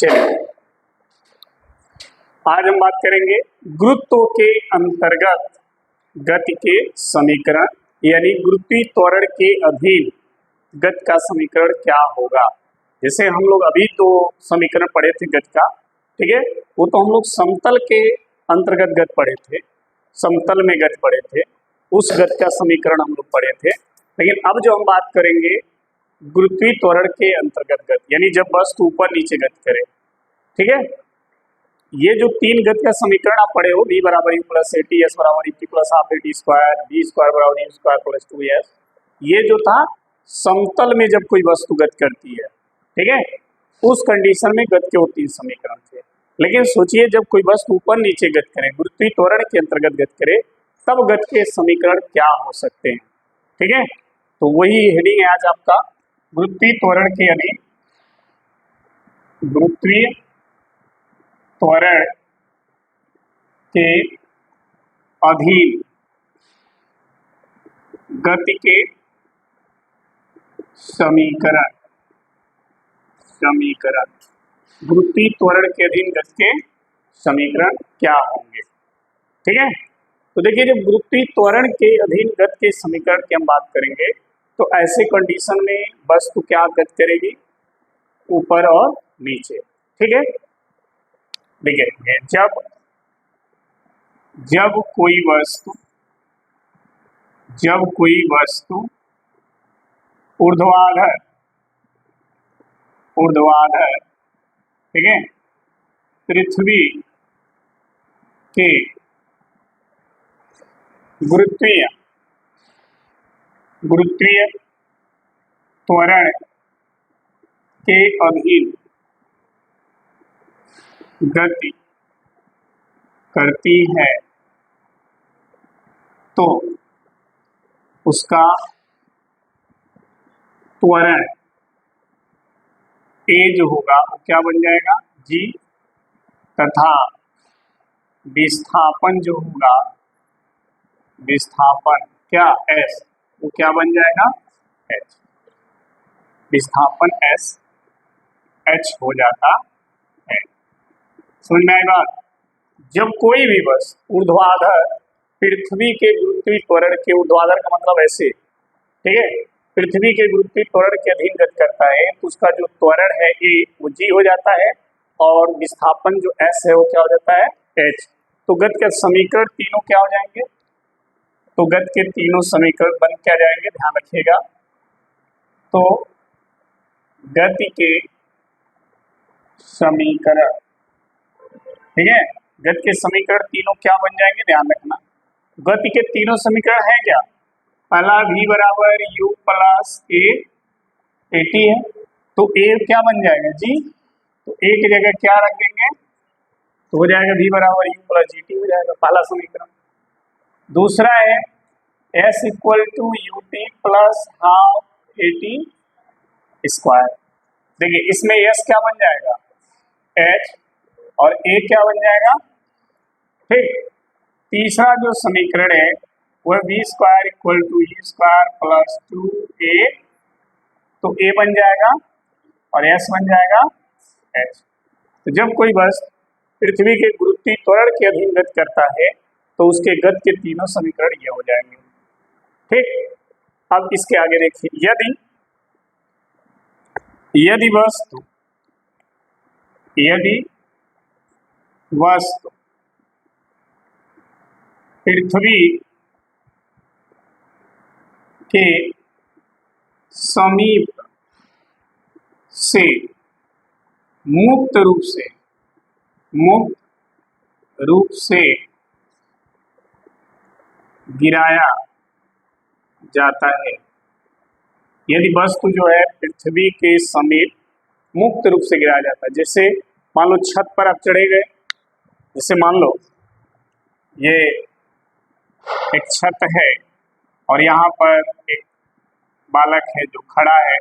चलिए आज हम बात करेंगे गुरुत्व के अंतर्गत गति के समीकरण, यानी गुरुत्वीय त्वरण के अधीन गति का समीकरण क्या होगा। जैसे हम लोग अभी दो समीकरण पढ़े थे गति का, ठीक है, वो तो हम लोग समतल के अंतर्गत गति पढ़े थे, समतल में गति पढ़े थे, उस गति का समीकरण हम लोग पढ़े थे। लेकिन अब जो हम बात करेंगे गुरुत्वीय त्वरण के अंतर्गत गति, यानी जब वस्तु ऊपर नीचे गति करे, ठीक है। ये जो तीन गति का समीकरण आप पढ़े हो, v बराबर u plus A T, S बराबर E T plus half A T square, B square बराबर यू स्क्वायर प्लस 2s, ये जो था समतल में जब कोई वस्तु गति करती है, ठीक है, उस कंडीशन में गति के वो तीन समीकरण थे। लेकिन सोचिए जब कोई वस्तु ऊपर नीचे गति करे, गुरुत्वीय त्वरण के अंतर्गत गति करे, तब गति के समीकरण क्या हो सकते हैं, ठीक है। तो वही हेडिंग है आज आपका, गुरुत्वीय त्वरण के अधीन, गुरुत्वीय त्वरण के अधीन गति के समीकरण, गुरुत्वीय त्वरण के अधीन गति के समीकरण क्या होंगे, ठीक है। तो देखिए जब गुरुत्वीय त्वरण के अधीन गति के समीकरण की हम बात करेंगे तो ऐसे कंडीशन में वस्तु क्या गति करेगी, ऊपर और नीचे, ठीक है। देखिए जब कोई वस्तु ऊर्ध्वाधर, ठीक है, पृथ्वी के गुरुत्वीय त्वरण के अधीन गति करती है तो उसका त्वरण a जो होगा वो क्या बन जाएगा g, तथा विस्थापन जो होगा, विस्थापन क्या s, वो क्या बन जाएगा h, विस्थापन s h हो जाता है। समझ में आई बात। जब कोई भी वस्तु ऊर्ध्वाधर पृथ्वी के गुरुत्वीय त्वरण के, ऊर्ध्वाधर का मतलब ऐसे, ठीक है, पृथ्वी के गुरुत्वीय त्वरण के अधीन गति करता है तो उसका जो त्वरण है a वो g हो जाता है और विस्थापन जो s है वो क्या हो जाता है h। तो गति के समीकरण तीनों क्या हो जाएंगे, तो गति के तीनों समीकरण बन क्या जाएंगे, ध्यान रखिएगा। तो गति के समीकरण, ठीक है, गति के समीकरण तीनों क्या बन जाएंगे, ध्यान रखना। गति के तीनों समीकरण है क्या, पहला v बराबर u प्लस ए टी है, तो a क्या बन जाएगा g, तो a की जगह क्या रख देंगे, तो हो जाएगा v बराबर u प्लस जी टी हो जाएगा पहला समीकरण। दूसरा है s equal to u t plus half A T square, देखिए इसमें s क्या बन जाएगा h और a क्या बन जाएगा, ठीक। तीसरा जो समीकरण है वह b square equal to e square plus 2a, तो a बन जाएगा और s बन जाएगा h। तो जब कोई वस्तु पृथ्वी के गुरुत्वीय त्वरण के अधीन गति करता है तो उसके गति के तीनों समीकरण ये हो जाएंगे, ठीक। अब इसके आगे देखिए, यदि वस्तु पृथ्वी के समीप से मुक्त रूप से गिराया जाता है, यदि वस्तु जो है पृथ्वी के समीप मुक्त रूप से गिराया जाता है, जैसे मान लो छत पर आप चढ़े गए, जैसे मान लो ये एक छत है और यहाँ पर एक बालक है जो खड़ा है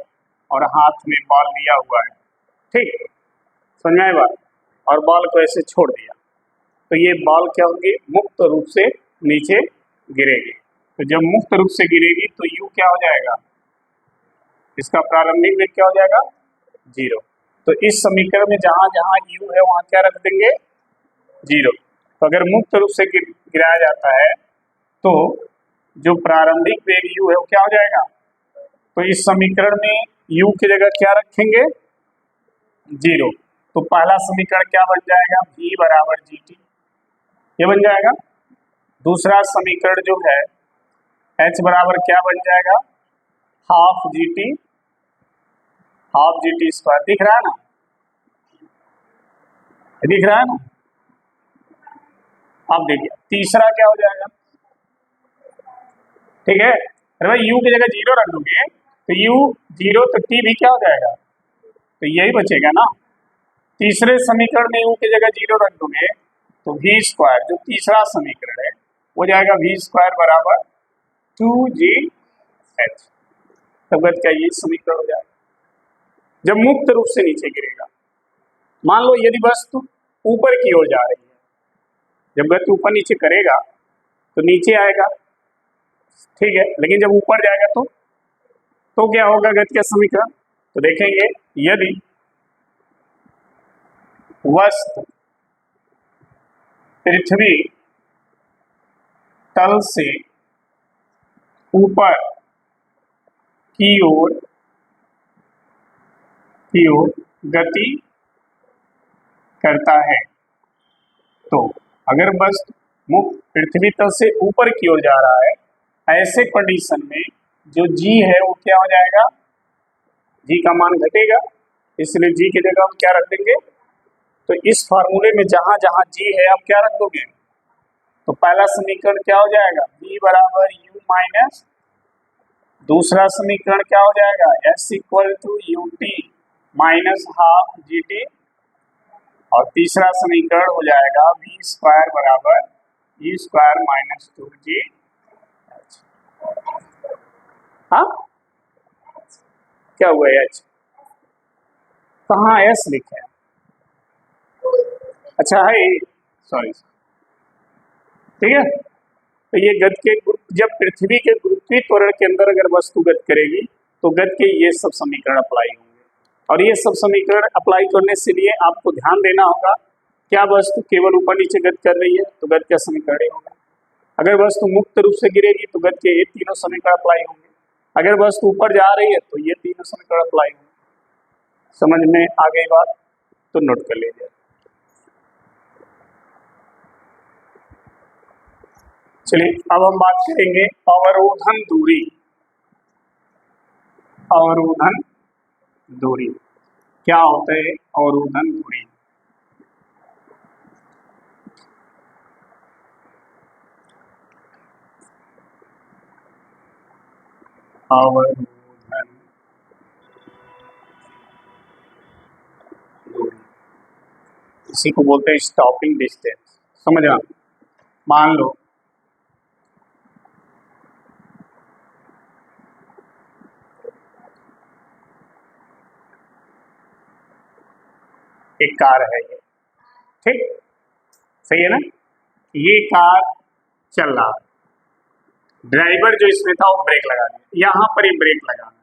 और हाथ में बॉल लिया हुआ है, ठीक, समझ में आई बात, और बॉल को ऐसे छोड़ दिया तो ये बॉल क्या होगी, मुक्त रूप से नीचे गिरेगी। तो जब मुक्त रूप से गिरेगी तो u क्या हो जाएगा, इसका प्रारंभिक वेग क्या हो जाएगा 0। तो इस समीकरण में जहां जहां u है वहां क्या रख देंगे, 0। तो अगर मुक्त रूप से गिराया जाता है तो जो प्रारंभिक वेग u है वो क्या हो जाएगा, तो इस समीकरण में u की जगह क्या रखेंगे, 0। तो पहला समीकरण क्या बन जाएगा, v बराबर gt, ये बन जाएगा। दूसरा समीकरण जो है h बराबर क्या बन जाएगा, हाफ जी टी स्क्वायर, दिख रहा है ना, दिख रहा है ना। आप देखिए तीसरा क्या हो जाएगा, ठीक है, अरे भाई u की जगह 0 रख दोगे तो u 0 तो t भी क्या हो जाएगा, तो यही बचेगा ना। तीसरे समीकरण में u की जगह 0 रख दोगे तो v स्क्वायर, जो तीसरा समीकरण है वो जाएगा v स्क्वायर बराबर 2gh, तब गति का ये समीकरण हो जाएगा जब मुक्त रूप से नीचे गिरेगा। मान लो यदि वस्तु ऊपर की ओर जा रही है, जब गति ऊपर नीचे करेगा तो नीचे आएगा, ठीक है, लेकिन जब ऊपर जाएगा तो क्या होगा गति का समीकरण, तो देखेंगे यदि वस्तु पृथ्वी तल से ऊपर की ओर गति करता है, तो अगर वस्तु मुक्त पृथ्वी तल से ऊपर की ओर जा रहा है, ऐसे कंडीशन में जो g है वो क्या हो जाएगा, g का मान घटेगा, इसलिए g की जगह हम क्या रख देंगे, तो इस फार्मूले में जहां जहां g है आप क्या रख दोगे, तो पहला समीकरण क्या हो जाएगा, v बराबर u माइनस, दूसरा समीकरण क्या हो जाएगा, s equal to u t minus half g t, और तीसरा समीकरण हो जाएगा v स्क्वायर बराबर u स्क्वायर माइनस 2g। हाँ क्या हुआ h, कहाँ s लिखा है, अच्छा है, सॉरी, ठीक है। तो ये गति के जब पृथ्वी के गुरुत्वीय त्वरण के अंदर अगर वस्तु गति करेगी तो गति के ये सब समीकरण अप्लाई होंगे, और ये सब समीकरण अप्लाई करने से लिए आपको ध्यान देना होगा, क्या वस्तु केवल ऊपर नीचे गति कर रही है तो गति का समीकरण होगा, अगर वस्तु मुक्त रूप से गिरेगी तो गति के ये तीनों समीकरण अप्लाई होंगे, अगर वस्तु ऊपर जा रही है तो ये तीनों समीकरण अप्लाई होंगे। समझ में आ गई बात, तो नोट कर लीजिए। चलिए अब हम बात करेंगे अवरोधन दूरी। अवरोधन दूरी क्या होता है, अवरोधन दूरी, अवरोधन दूरी इसी को बोलते हैं स्टॉपिंग डिस्टेंस, समझना। मान लो एक कार है ये, ठीक, सही है ना, ये कार चल रहा है, ड्राइवर जो इसमें था वो ब्रेक लगा दिया, यहाँ पर ही ब्रेक लगाना,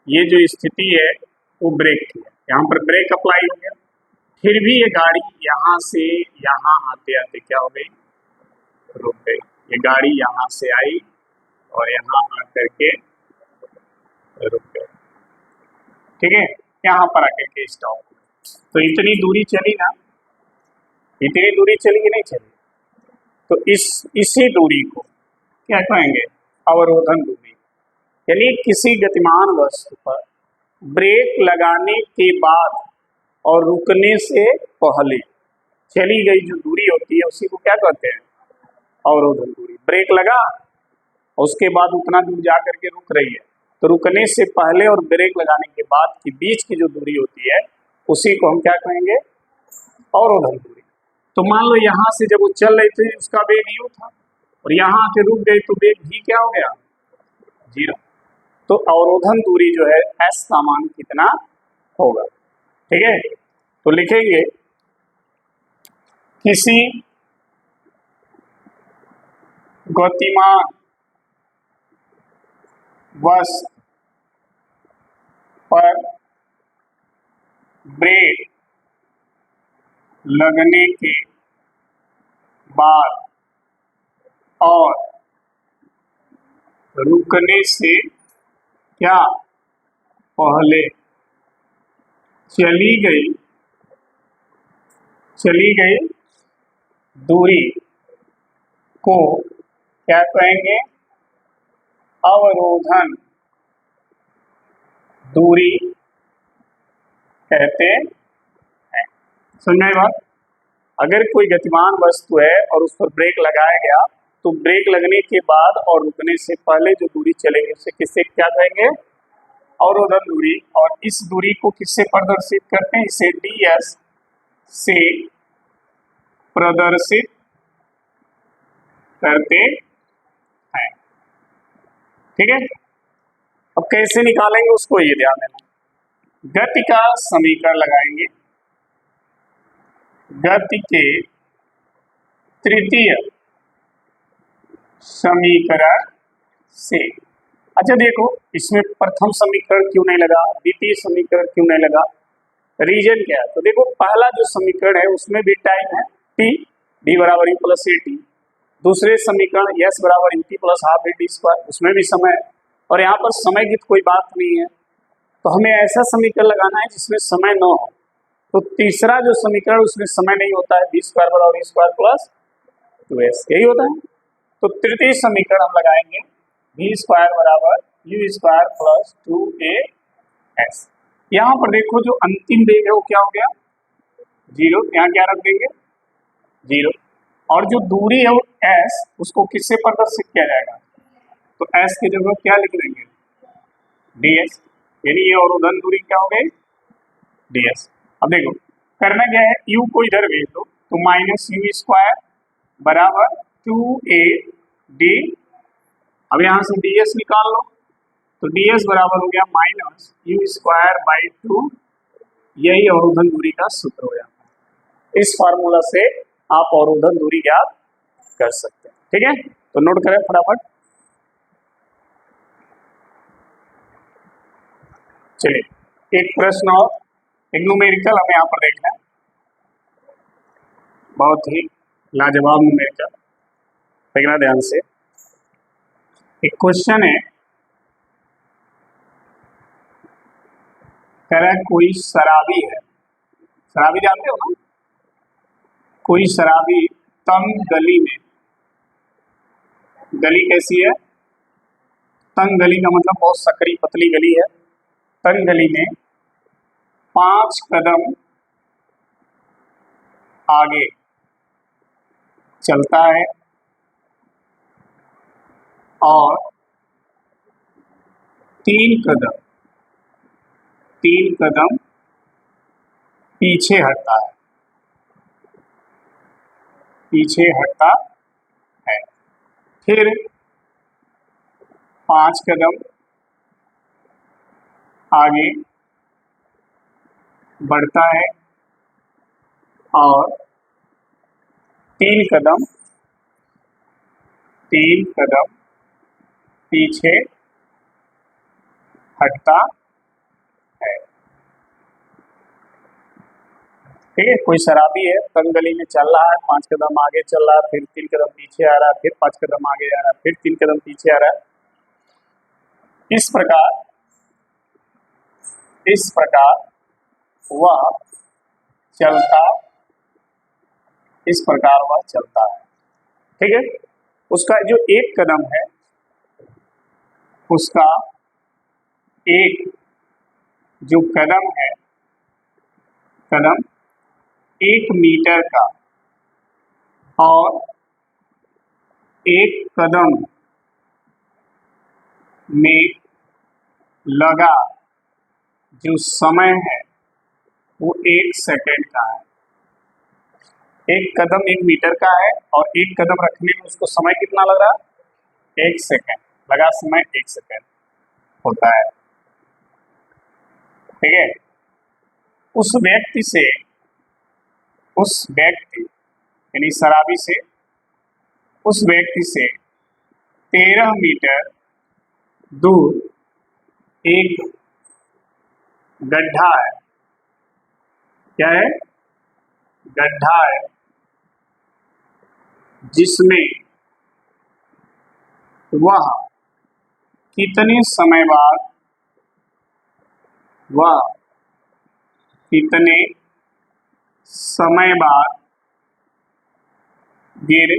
ये जो स्थिति है वो ब्रेक की है, यहाँ पर ब्रेक अप्लाई हो गया, फिर भी ये गाड़ी यहाँ से यहाँ आते आते क्या हो गई, रुक गई। ये गाड़ी यहाँ से आई और यहाँ आकर के रुक गई, ठीक है, यहाँ पर आकर के स्टॉप। तो इतनी दूरी चली ना, इतनी दूरी चली कि नहीं चली, तो इसी दूरी को क्या कहेंगे, अवरोधन दूरी। यानी किसी गतिमान वस्तु पर ब्रेक लगाने के बाद और रुकने से पहले चली गई जो दूरी होती है उसी को क्या कहते हैं, अवरोधन दूरी। ब्रेक लगा और उसके बाद उतना दूर जा करके रुक रही है, तो रुकने से पहले और ब्रेक लगाने के बाद के बीच की जो दूरी होती है उसी को हम क्या कहेंगे, अवरोधन दूरी। तो मान लो यहाँ से जब वो चल रही थी उसका वेग u था और यहाँ आके रुक गई तो वेग v क्या हो गया, 0। तो अवरोधन दूरी जो है s का मान कितना होगा, ठीक है। तो लिखेंगे किसी गतिमान वस्तु पर ब्रेक लगने के बाद और रुकने से क्या पहले चली गई दूरी को क्या कहेंगे? अवरोधन दूरी कहते हैं। समझ में आई बात? अगर कोई गतिमान वस्तु है और उस पर ब्रेक लगाया गया तो ब्रेक लगने के बाद और रुकने से पहले जो दूरी चलेगी उसे किससे क्या कहेंगे? अवरोधन दूरी। और इस दूरी को किससे प्रदर्शित करते हैं? इसे ds से प्रदर्शित करते हैं। ठीक है, अब कैसे निकालेंगे उसको ये ध्यान देना। गति का समीकरण लगाएंगे, गति के तृतीय समीकरण से। अच्छा देखो, इसमें प्रथम समीकरण क्यों नहीं लगा, द्वितीय समीकरण क्यों नहीं लगा, रीजन क्या है? तो देखो, पहला जो समीकरण है उसमें भी टाइम है t, d बराबर u प्लस ए टी। दूसरे समीकरण s बराबर u t plus half A T square, उसमें भी समय है। और यहाँ पर समय की तो कोई बात नहीं है, तो हमें ऐसा समीकरण लगाना है जिसमें समय न हो। तो तीसरा जो समीकरण उसमें समय नहीं होता है, बी स्क्वायर बराबर ई स्क्वायर प्लस 2s, यही होता है। तो तृतीय समीकरण हम लगाएंगे, बी स्क्वायर बराबर यू स्क्वायर प्लस 2as। यहाँ पर देखो जो अंतिम वेग है वो क्या हो गया? 0। यहाँ क्या रख देंगे? 0। और जो दूरी है वो s, उसको किससे प्रदर्शित किया जाएगा? तो s की जगह क्या लिख देंगे? ds। यानी ये अवरोधन दूरी क्या हो गई? ds। अब देखो करना क्या है, u को इधर भेज दो तो माइनस यू स्क्वायर बराबर 2ad। अब यहाँ से ds निकाल लो तो ds बराबर हो गया माइनस यू स्क्वायर बाई 2। यही अवरोधन दूरी का सूत्र हो जाता है। इस फार्मूला से आप अवरोधन दूरी ज्ञात कर सकते हैं। ठीक है, तो नोट करें फटाफट। चलिए एक प्रश्न और, एक न्यूमेरिकल हमें यहाँ पर देखना है, बहुत ही लाजवाब न्यूमेरिकल, देखना ध्यान से। एक क्वेश्चन है, कह रहा है कोई शराबी है, शराबी जानते हो ना, कोई शराबी तंग गली में, गली कैसी है? तंग गली का मतलब बहुत सकरी पतली गली है। तंग गली में 5 कदम आगे चलता है और 3 कदम पीछे हटता है, पीछे हटता है। फिर 5 कदम आगे बढ़ता है और 3 कदम पीछे हटता है। ठीक है, कोई शराबी है, तंग गली में चल रहा है, 5 कदम आगे चल रहा है, फिर 3 कदम पीछे आ रहा है, फिर 5 कदम आगे आ रहा है, फिर 3 कदम पीछे आ रहा है। इस प्रकार वह चलता है। ठीक है, उसका जो एक कदम है, उसका एक जो कदम है, कदम 1 मीटर का, और एक कदम में लगा जो समय है वो 1 सेकंड का है। एक कदम 1 मीटर का है और एक कदम रखने में उसको समय कितना लग रहा है? 1 सेकंड लगा, समय 1 सेकंड होता है। ठीक है, उस व्यक्ति यानी शराबी से, उस व्यक्ति से 13 मीटर दूर एक गड्ढा है, क्या है, गड्ढा है जिसमें वह कितने समय बाद गिर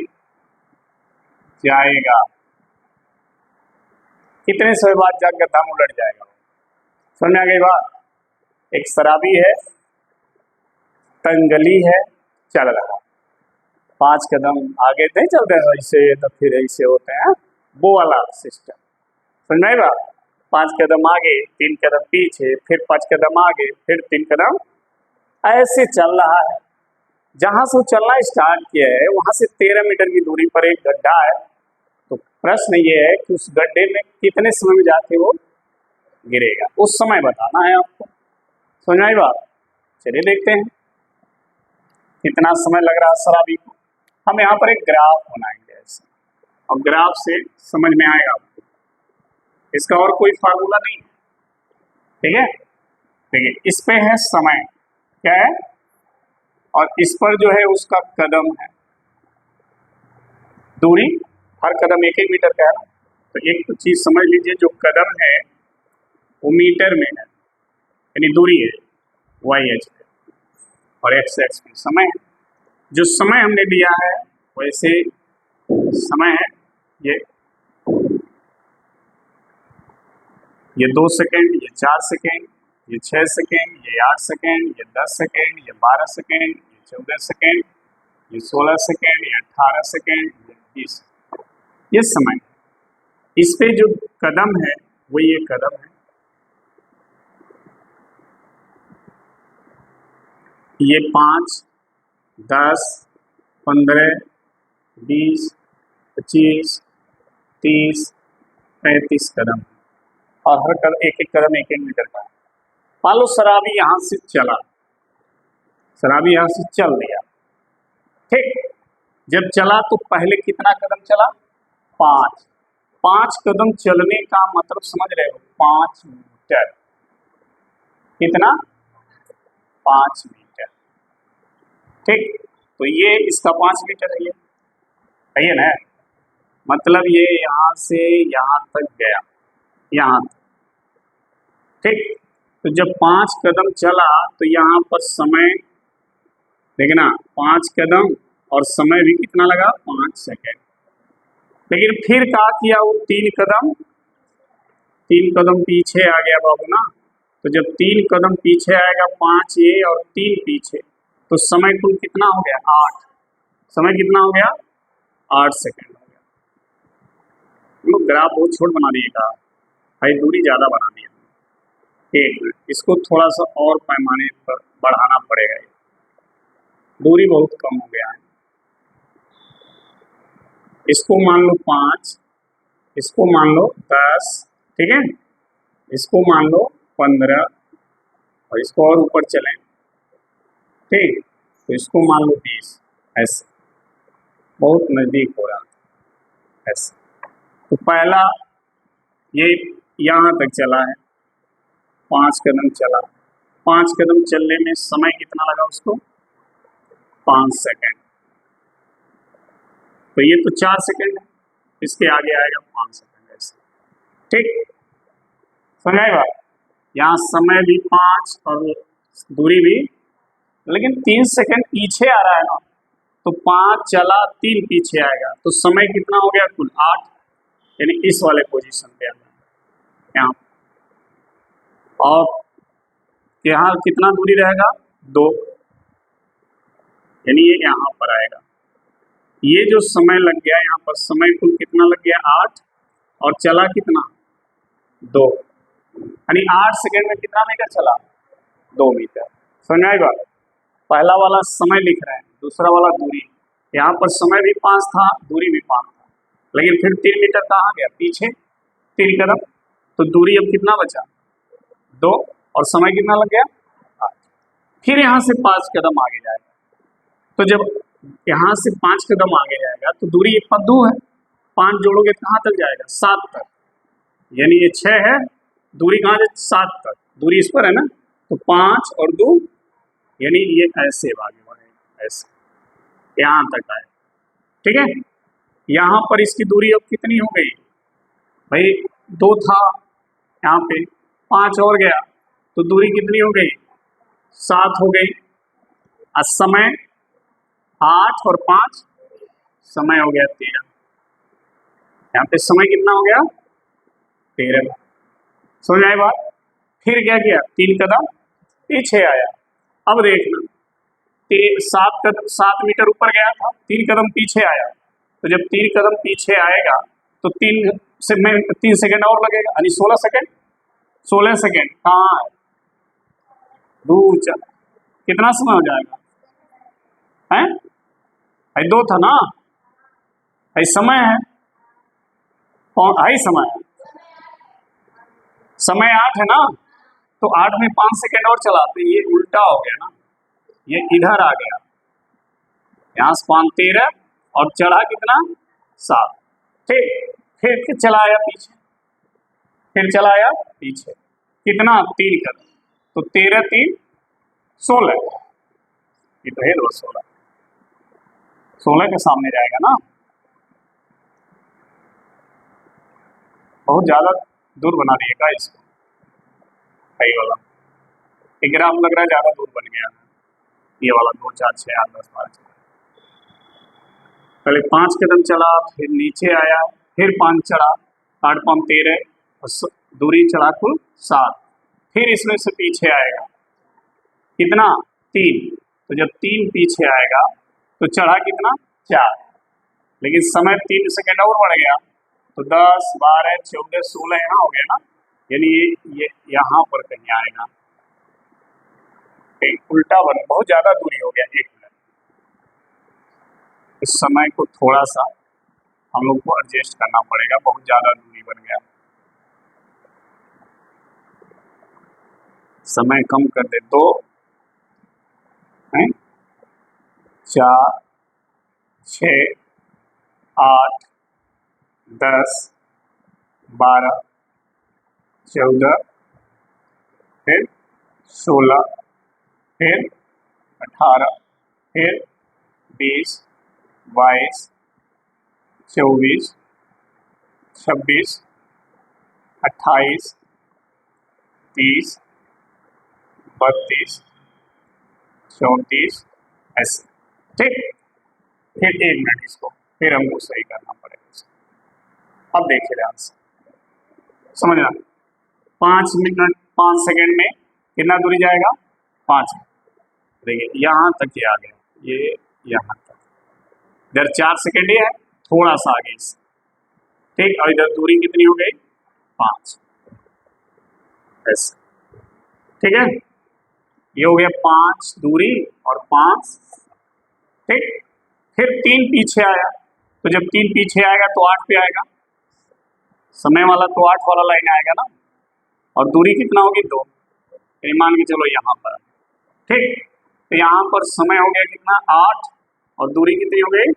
जाएगा, कितने समय बाद जा गड्ढा में उलट जाएगा। समझ में आ गई बात। एक शराबी है, तंगली है, चल रहा, 5 कदम आगे नहीं चलते हैं ऐसे तो फिर ऐसे होते हैं, वो वाला सिस्टम। समझ में आई बात। 5 कदम आगे, 3 कदम पीछे, फिर 5 कदम आगे, फिर 3 कदम, ऐसे चल रहा है। जहां से वो चलना स्टार्ट किया है वहां से 13 मीटर की दूरी पर एक गड्ढा है। तो प्रश्न ये है कि उस गड्ढे में कितने समय में जाके वो गिरेगा, उस समय बताना है आपको। समझ में आई बात। चलिए देखते हैं कितना समय लग रहा है शराबी को। हम यहाँ पर एक ग्राफ बनाएंगे ऐसे, और ग्राफ से समझ में आएगा आपको। इसका और कोई फार्मूला नहीं है, ठीक है। देखिए इस पे है समय, क्या है, और इस पर जो है उसका कदम है, दूरी, हर कदम 1-1 मीटर का है। तो एक तो चीज समझ लीजिए, जो कदम है वो मीटर में है, यानी दूरी है YH पे, और XX पे समय है। जो समय हमने लिया है वैसे समय है ये 2 सेकेंड, ये 4 सेकेंड, ये 6 सेकेंड, ये 8 सेकेंड, ये 10 सेकेंड, ये 12 सेकेंड, ये 14 सेकेंड, ये 16 सेकेंड, ये 18 सेकेंड, ये 20, ये समय। इस पे जो कदम है वो ये कदम है, ये 5, 10, 15, 20, 25, 30, 35 कदम, और हर कदम 1-1 कदम 1-1 मीटर का है। मान लो शराबी यहां से चला, शराबी यहां से चल दिया, ठीक। जब चला तो पहले कितना कदम चला, 5 कदम चलने का मतलब समझ रहे हो, 5 मीटर। कितना, 5 मीटर, ठीक। तो ये इसका 5 मीटर है, ये है ना, मतलब ये यहां से यहां तक गया, यहां तक, ठीक। तो जब 5 कदम चला तो यहाँ पर समय देखना, 5 कदम और समय भी कितना लगा, 5 सेकेंड। लेकिन फिर क्या किया वो, 3 कदम पीछे आ गया बाबू ना। तो जब 3 कदम पीछे आएगा, 5 ये और 3 पीछे, तो समय कुल कितना हो गया, 8। समय कितना हो गया, 8 सेकेंड हो गया। लोग ग्राफ बहुत छोट बना दिएगा भाई, दूरी ज़्यादा बना दी है। एक मिनट, इसको थोड़ा सा और पैमाने पर बढ़ाना पड़ेगा, दूरी बहुत कम हो गया है। इसको मान लो 5, इसको मान लो 10, ठीक है, इसको मान लो 15, और इसको और ऊपर चलें, ठीक, तो इसको मान लो 20, ऐसे बहुत नज़दीक हो रहा है ऐसे। तो पहला ये यहाँ तक चला है, 5 कदम चला, 5 कदम चलने में समय कितना लगा उसको, 5 सेकेंड। तो ये तो 4 सेकेंड है, इसके आगे आएगा 5 सेकेंड ऐसे, ठीक। समझ बात। यहाँ समय भी 5 और दूरी भी, लेकिन 3 सेकेंड पीछे आ रहा है ना, तो 5 चला, 3 पीछे आएगा, तो समय कितना हो गया कुल, 8, यानी इस वाले पोजीशन पे आना यहाँ। और यहाँ कितना दूरी रहेगा, 2, यानी ये यहाँ पर आएगा। ये जो समय लग गया यहाँ पर, समय कुल कितना लग गया, 8, और चला कितना, 2, यानी 8 सेकेंड में कितना मीटर चला, 2 मीटर। समझ आएगा। पहला वाला समय लिख रहे हैं, दूसरा वाला दूरी। यहाँ पर समय भी 5 था, दूरी भी 5 था, लेकिन फिर 3 मीटर कहाँ गया, पीछे 3 कदम, तो दूरी अब कितना बचा, 2, और समय कितना लग गया, 8। फिर यहाँ से 5 कदम आगे जाएगा, तो जब यहाँ से 5 कदम आगे जाएगा तो दूरी इतना 2 है, 5 जोड़ोगे कहाँ तक जाएगा, 7 तक, यानी ये 6 है, दूरी कहाँ जाए, 7 तक, दूरी इस पर है ना, तो 5 और 2 यानी ये ऐसे आगे बढ़ेगा, ऐसे यहाँ तक आए। ठीक है, यहाँ पर इसकी दूरी अब कितनी हो गई भाई, 2 था, यहाँ पे 5 और गया तो दूरी कितनी हो गई, 7 हो गई। और समय 8 और 5 समय हो गया 13। यहाँ पे समय कितना हो गया 13। समझ आए बात। फिर क्या किया, 3 कदम पीछे आया। अब देखना 7 मीटर ऊपर गया था, 3 कदम पीछे आया। तो जब 3 कदम पीछे आएगा तो 3 सेकंड और लगेगा, यानी 16 सेकंड। 16 सेकंड कहाँ है, दूर चल, कितना समय हो जाएगा है, भाई 2 था ना, भाई समय है, हाई समय है, समय 8 है ना, तो 8 में 5 सेकंड और चलाते, ये उल्टा हो गया ना, ये इधर आ गया, यहाँ से 5 13 और चढ़ा कितना 7। ठीक, फिर चलाया पीछे, फिर चलाया पीछे, कितना 3 कदम, तो 13 3 16, ये तो है 16, 16 के सामने जाएगा ना, बहुत ज्यादा दूर बना दिएगा इसको, सही वाला ग्राफ लग रहा है ज्यादा दूर बन गया, ये वाला 2 4 6 8 10 12 पहले 5 कदम चला, फिर नीचे आया, फिर 5 चढ़ा, 8 5 13, दूरी चढ़ा कुल 7, फिर इसमें से पीछे आएगा कितना 3, तो जब 3 पीछे आएगा तो चढ़ा कितना 4, लेकिन समय 3 सेकंड और बढ़ गया, तो 10 12 14 16 यहाँ हो गया ना, यानी ये यहाँ पर कहीं आएगा, उल्टा बन, बहुत ज्यादा दूरी हो गया 1 मिनट। इस समय को थोड़ा सा हम लोग को एडजस्ट करना पड़ेगा, बहुत ज्यादा दूरी बन गया, समय कम कर दे, 2 4 6 8 10 12 14 फिर 16 फिर 18 फिर 20 22 24 26 28 30 32 34 ऐसे। ठीक, फिर 1 मिनट इसको, फिर हमको सही करना पड़ेगा इसको। अब देखिए ध्यान से समझना, 5 मिनट 5 सेकंड में कितना दूरी जाएगा 5 मिनट, देखिए यहाँ तक ये आ गया, ये यहाँ तक, इधर 4 सेकंड ही है, थोड़ा सा आगे इससे। ठीक, और इधर दूरी कितनी हो गई 5, ऐसे। ठीक है, ये हो गया 5 दूरी और 5। ठीक, फिर 3 पीछे आया, तो जब 3 पीछे आएगा तो 8 पे आएगा, समय वाला तो 8 वाला लाइन आएगा ना, और दूरी कितना होगी 2, मान के चलो यहाँ पर। ठीक, तो यहाँ पर समय हो गया कितना 8 और दूरी कितनी हो गई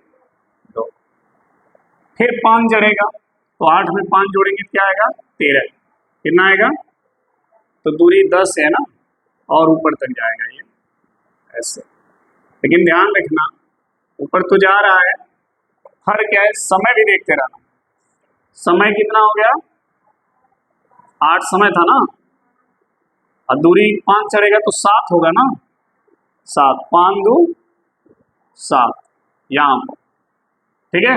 2, फिर 5 जड़ेगा, तो 8 में 5 जोड़ेंगे क्या आएगा 13, कितना आएगा, तो दूरी 10 है ना, और ऊपर तक जाएगा ये ऐसे। लेकिन ध्यान रखना ऊपर तो जा रहा है, फर्क क्या है, समय भी देखते रहना, समय कितना हो गया 8 समय था ना, और दूरी 5 चढ़ेगा तो 7 होगा ना, 7 5 2 7 यहाँ पर। ठीक है,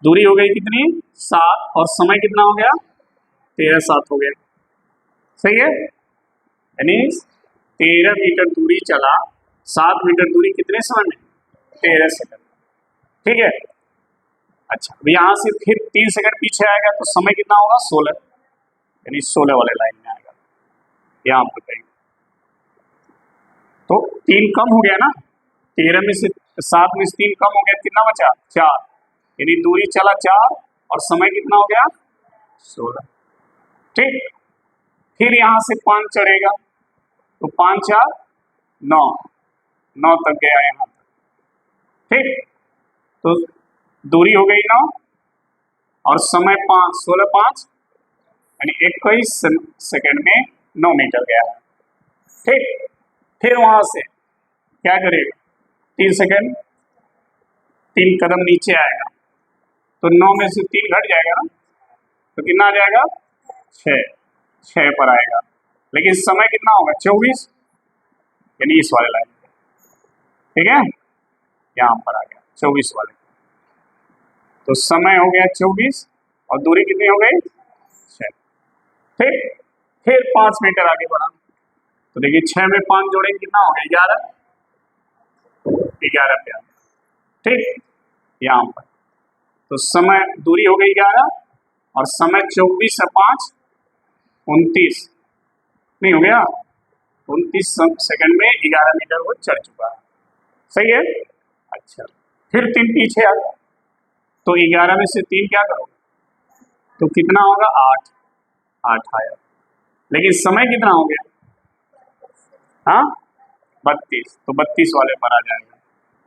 दूरी हो गई कितनी 7 और समय कितना हो गया 13 7 हो गया, सही है, यानी 13 मीटर दूरी चला, 7 मीटर दूरी कितने समय में 13 सेकंड। ठीक है, अच्छा अब यहाँ से फिर 3 सेकंड पीछे आएगा तो समय कितना होगा 16, यानी 16 वाले लाइन में आएगा यहाँ पर कहीं, तो 3 कम हो गया ना, 13 में से 7 में से 3 कम हो गया, कितना बचा 4, यानी दूरी चला 4 और समय कितना हो गया 16। ठीक, फिर यहाँ से 5 चढ़ेगा, तो 5 4 9 9 तक गया यहाँ तक। ठीक, तो दूरी हो गई 9 और समय 5 16 5 यानी 21 सेकंड में 9 मीटर गया। ठीक, फिर वहां से क्या करेगा, 3 सेकेंड, 3 कदम नीचे आएगा, तो 9 में से 3 घट जाएगा ना, तो कितना आ जाएगा, 6 पर आएगा। लेकिन समय कितना होगा, 24, यानी इस वाले लाइन, ठीक है, यहाँ पर आ गया 24 वाले। तो समय हो गया 24 और दूरी कितनी हो गई, 6। फिर 5 मीटर आगे बढ़ा, तो देखिए 6 में 5 जोड़ेंगे कितना हो गया, 11 पे आ गया, ठीक, यहाँ पर। तो समय दूरी हो गई 11 और समय 24 से 5 29, नहीं हो गया, 29 सेकंड में 11 मीटर वो चढ़ चुका है, सही है। अच्छा, फिर 3 पीछे आ गया, तो 11 में से 3 क्या करोगे, तो कितना होगा, 8 आया। लेकिन समय कितना हो गया, हाँ 32, तो 32 वाले पर आ जाएगा,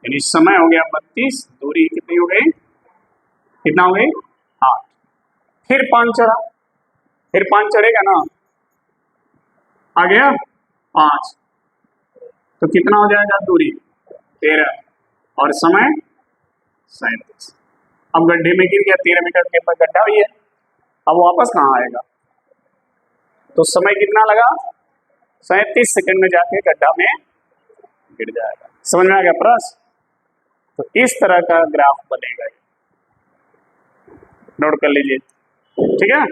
यानी समय हो गया 32, दूरी कितनी हो गई, कितना हो गई, 8। फिर 5 चढ़ा, फिर 5 चढ़ेगा ना, आ गया 5, तो कितना हो जाएगा, दूरी 13 और समय 37। अब गड्ढे में गिर गया, 13 मीटर के ऊपर गड्ढा भी है, अब वापस कहाँ आएगा, तो समय कितना लगा, 37 सेकंड में जाके गड्ढा में गिर जाएगा। समझ में आ गया प्रश्न, तो इस तरह का ग्राफ बनेगा, नोट कर लीजिए, ठीक है।